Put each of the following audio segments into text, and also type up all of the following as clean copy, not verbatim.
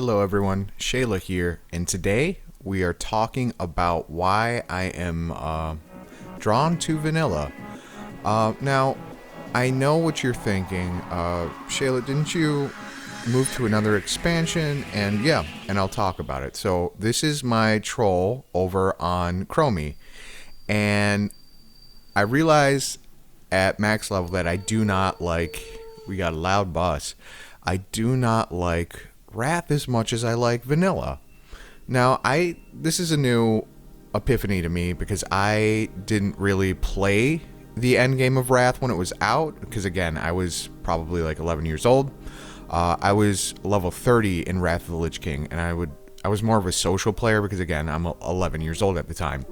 Hello everyone, Sheyla here, and today we are talking about why I am drawn to vanilla. Now, I know what you're thinking. Sheyla, didn't you move to another expansion? And yeah, and I'll talk about it. So this is my troll over on Chromie, and I realize at max level that I do not like, we got a loud bus, I do not like Wrath as much as I like vanilla. Now, this is a new epiphany to me because I didn't really play the end game of Wrath when it was out, because again, I was probably like 11 years old. I was level 30 in Wrath of the Lich King, and I was more of a social player because again, I'm 11 years old at the time.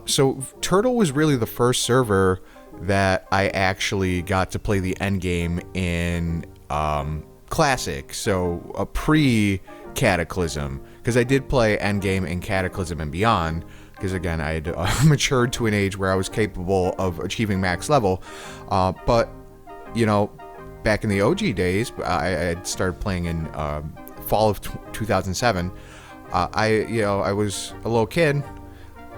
So Turtle was really the first server that I actually got to play the end game in Classic, so a pre-Cataclysm, because I did play Endgame in Cataclysm and beyond, because again, I had matured to an age where I was capable of achieving max level, but, you know, back in the OG days, I had started playing in fall of 2007, I was a little kid,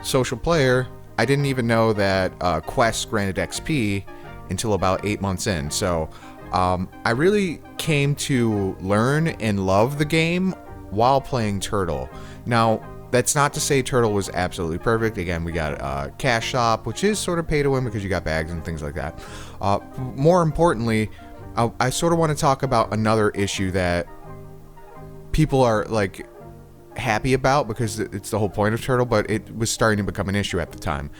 social player. I didn't even know that quests granted XP until about 8 months in, so I really came to learn and love the game while playing Turtle. Now, that's not to say Turtle was absolutely perfect. Again, we got Cash Shop, which is sort of pay to win because you got bags and things like that. More importantly, I sort of want to talk about another issue that people are like happy about because it's the whole point of Turtle, but it was starting to become an issue at the time.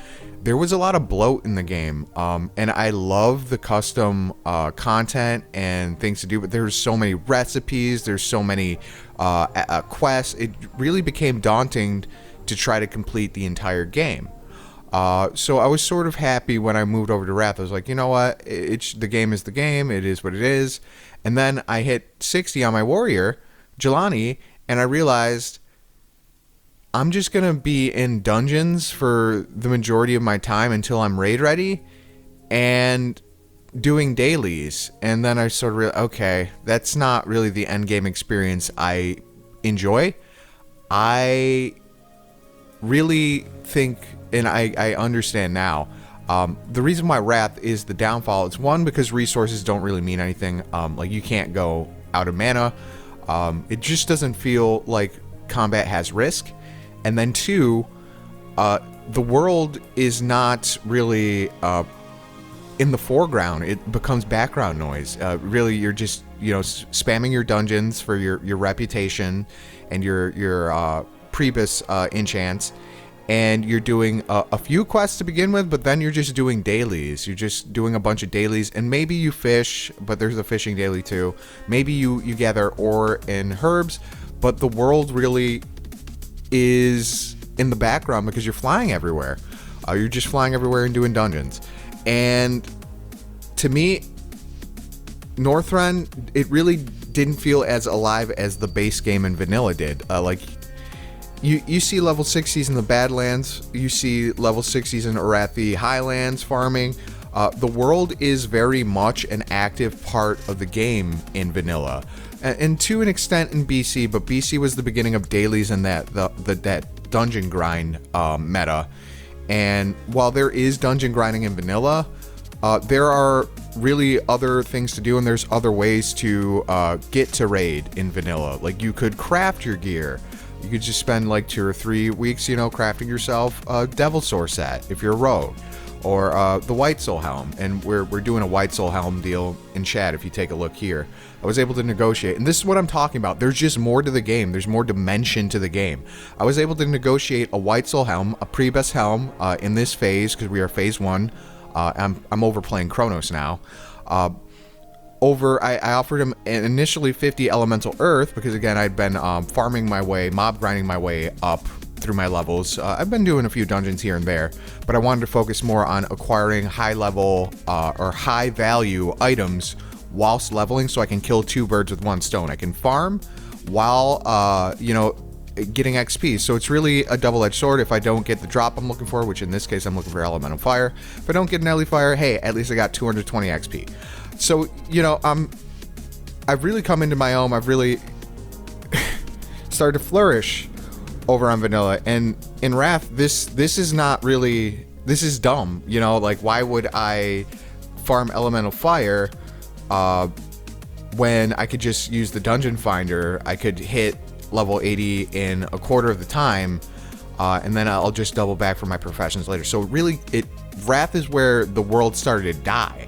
There was a lot of bloat in the game, and I love the custom content and things to do, but there's so many recipes, there's so many quests, it really became daunting to try to complete the entire game. So I was sort of happy when I moved over to Wrath. I was like, you know what, the game is the game, it is what it is. And then I hit 60 on my warrior, Jelani, and I realized I'm just going to be in dungeons for the majority of my time until I'm raid ready and doing dailies. And then I sort of realized, okay, that's not really the end game experience I enjoy. I really think, and I understand now, the reason why Wrath is the downfall, it's one, because resources don't really mean anything. Like you can't go out of mana. It just doesn't feel like combat has risk. And then two, the world is not really in the foreground. It becomes background noise. Really, you're just, spamming your dungeons for your reputation and your Prebus enchants. And you're doing a few quests to begin with, but then you're just doing dailies. You're just doing a bunch of dailies, and maybe you fish, but there's a fishing daily too. Maybe you gather ore and herbs, but the world really is in the background because you're flying everywhere. You're just flying everywhere and doing dungeons. And to me, Northrend, it really didn't feel as alive as the base game in vanilla did. Like you see level 60s in the Badlands, you see level 60s in Arathi Highlands farming. The world is very much an active part of the game in vanilla, and to an extent in BC, but BC was the beginning of dailies and that dungeon grind meta. And while there is dungeon grinding in vanilla, there are really other things to do, and there's other ways to get to raid in vanilla. Like you could craft your gear. You could just spend like 2 or 3 weeks, crafting yourself a Devil Sword set if you're a rogue, or the White Soul Helm. And we're doing a White Soul Helm deal in chat if you take a look here. I was able to negotiate, and this is what I'm talking about. There's just more to the game. There's more dimension to the game. I was able to negotiate a White Soul Helm, a Prebus Helm in this phase, because we are phase 1. I'm overplaying Kronos now. I offered him initially 50 elemental earth because again I'd been farming my way, mob grinding my way up through my levels. I've been doing a few dungeons here and there, but I wanted to focus more on acquiring high level or high value items whilst leveling, so I can kill 2 birds with 1 stone. I can farm while getting XP. So it's really a double-edged sword. If I don't get the drop I'm looking for, which in this case I'm looking for elemental fire, if I don't get an Ellie fire, hey, at least I got 220 XP. So I've really come into my own. I've really started to flourish over on vanilla. And in Wrath, this is not really, this is dumb, you know, like why would I farm elemental fire when I could just use the dungeon finder? I could hit level 80 in a quarter of the time, and then I'll just double back for my professions later. So really, Wrath is where the world started to die.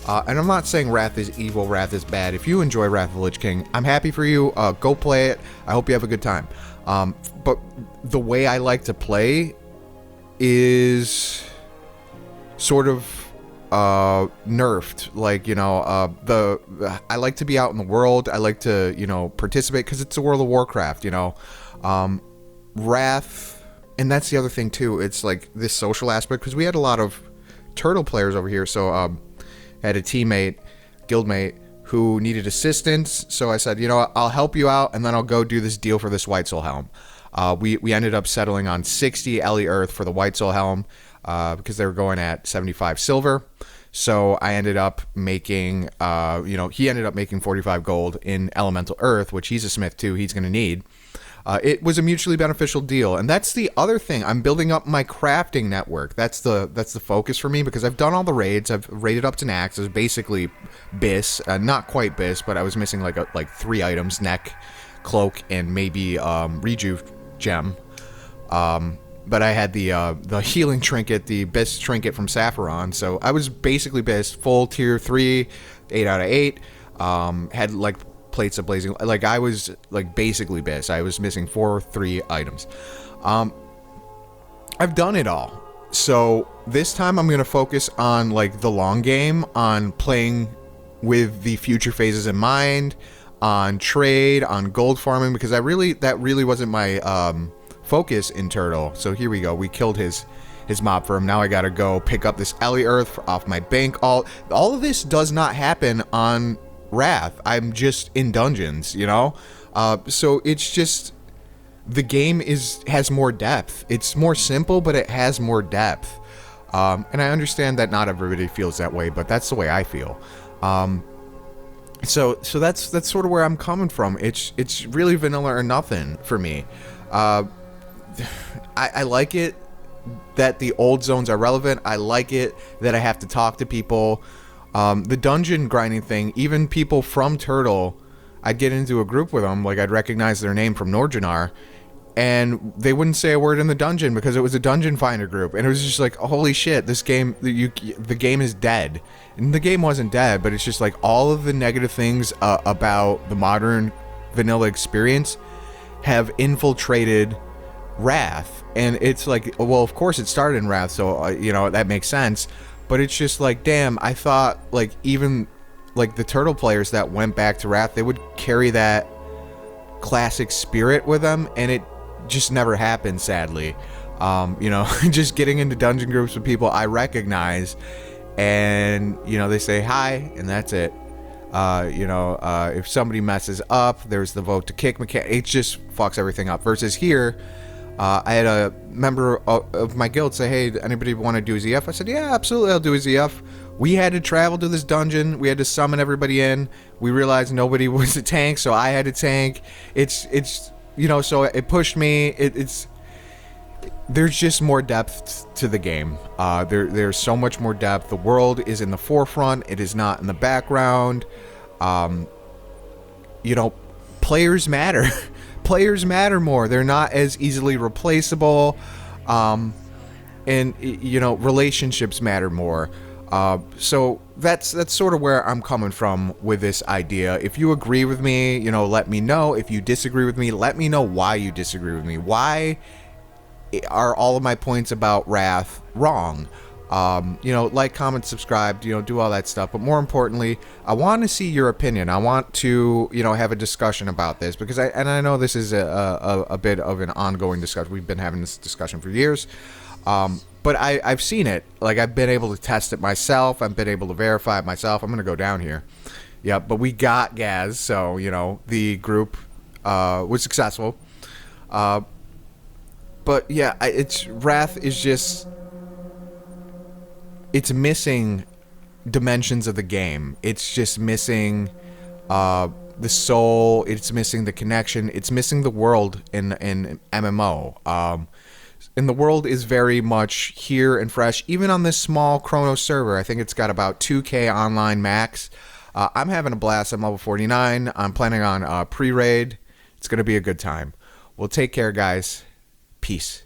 And I'm not saying Wrath is evil, Wrath is bad. If you enjoy Wrath of the Lich King, I'm happy for you. Go play it. I hope you have a good time. But the way I like to play is sort of nerfed. Like, you know, I like to be out in the world. I like to, you know, participate because it's a World of Warcraft, you know. Wrath, and that's the other thing too. It's like this social aspect, because we had a lot of Turtle players over here. So I had a teammate, guildmate, who needed assistance. So I said, you know, I'll help you out, and then I'll go do this deal for this White Soul Helm. We ended up settling on 60 Ellie Earth for the White Soul Helm, because they were going at 75 silver. So I ended up making, you know, he ended up making 45 gold in Elemental Earth, which he's a smith too, he's going to need. It was a mutually beneficial deal. And that's the other thing. I'm building up my crafting network. That's the focus for me, because I've done all the raids. I've raided up to Nax. I was basically Biss, not quite Biss, but I was missing like 3 items, neck, cloak, and maybe Rejuve gem. But I had the healing trinket, the Biss trinket from Saffron. So I was basically Biss, full tier 3, 8 out of 8. Had like plates of blazing, like I was like basically Biss. I was missing 3 items. I've done it all. So this time I'm gonna focus on like the long game, on playing with the future phases in mind, on trade, on gold farming, because that really wasn't my focus in Turtle. So here we go. We killed his mob for him. Now I gotta go pick up this Ellie Earth off my bank. All of this does not happen on Wrath. I'm just in dungeons, you know? So it's just, the game has more depth. It's more simple, but it has more depth. And I understand that not everybody feels that way, but that's the way I feel. So that's sort of where I'm coming from. It's really vanilla or nothing for me. I like it that the old zones are relevant. I like it that I have to talk to people. The dungeon grinding thing, even people from Turtle, I'd get into a group with them, like I'd recognize their name from Norjanar, and they wouldn't say a word in the dungeon because it was a dungeon finder group, and it was just like, holy shit, this game, the game is dead. And the game wasn't dead, but it's just like all of the negative things about the modern vanilla experience have infiltrated Wrath. And it's like, well, of course it started in Wrath, so you know, that makes sense. But it's just like, damn, I thought, like, even, like, the Turtle players that went back to Wrath, they would carry that classic spirit with them, and it just never happened, sadly. You know, just getting into dungeon groups with people I recognize, and, you know, they say hi, and that's it. You know, if somebody messes up, there's the vote to kick mechanic. It just fucks everything up. Versus here, I had a member of my guild say, hey, anybody want to do a ZF? I said, yeah, absolutely, I'll do a ZF. We had to travel to this dungeon. We had to summon everybody in. We realized nobody was a tank, so I had to tank. It's you know, so it pushed me. There's just more depth to the game. There's so much more depth. The world is in the forefront. It is not in the background. You know, players matter. Players matter more. They're not as easily replaceable, and you know, relationships matter more. So that's sort of where I'm coming from with this idea. If you agree with me, you know, let me know. If you disagree with me, let me know why you disagree with me. Why are all of my points about Wrath wrong? You know, like, comment, subscribe, you know, do all that stuff. But more importantly, I want to see your opinion. I want to, you know, have a discussion about this, because I know this is a bit of an ongoing discussion. We've been having this discussion for years. But I've seen it. Like, I've been able to test it myself. I've been able to verify it myself. I'm going to go down here. Yeah, but we got Gaz, so, you know, the group was successful. But yeah, Wrath is just, it's missing dimensions of the game. It's just missing the soul. It's missing the connection. It's missing the world in MMO. And the world is very much here and fresh, even on this small Kronos server. I think it's got about 2K online max. I'm having a blast. I'm level 49. I'm planning on pre-raid. It's going to be a good time. Well, take care, guys. Peace.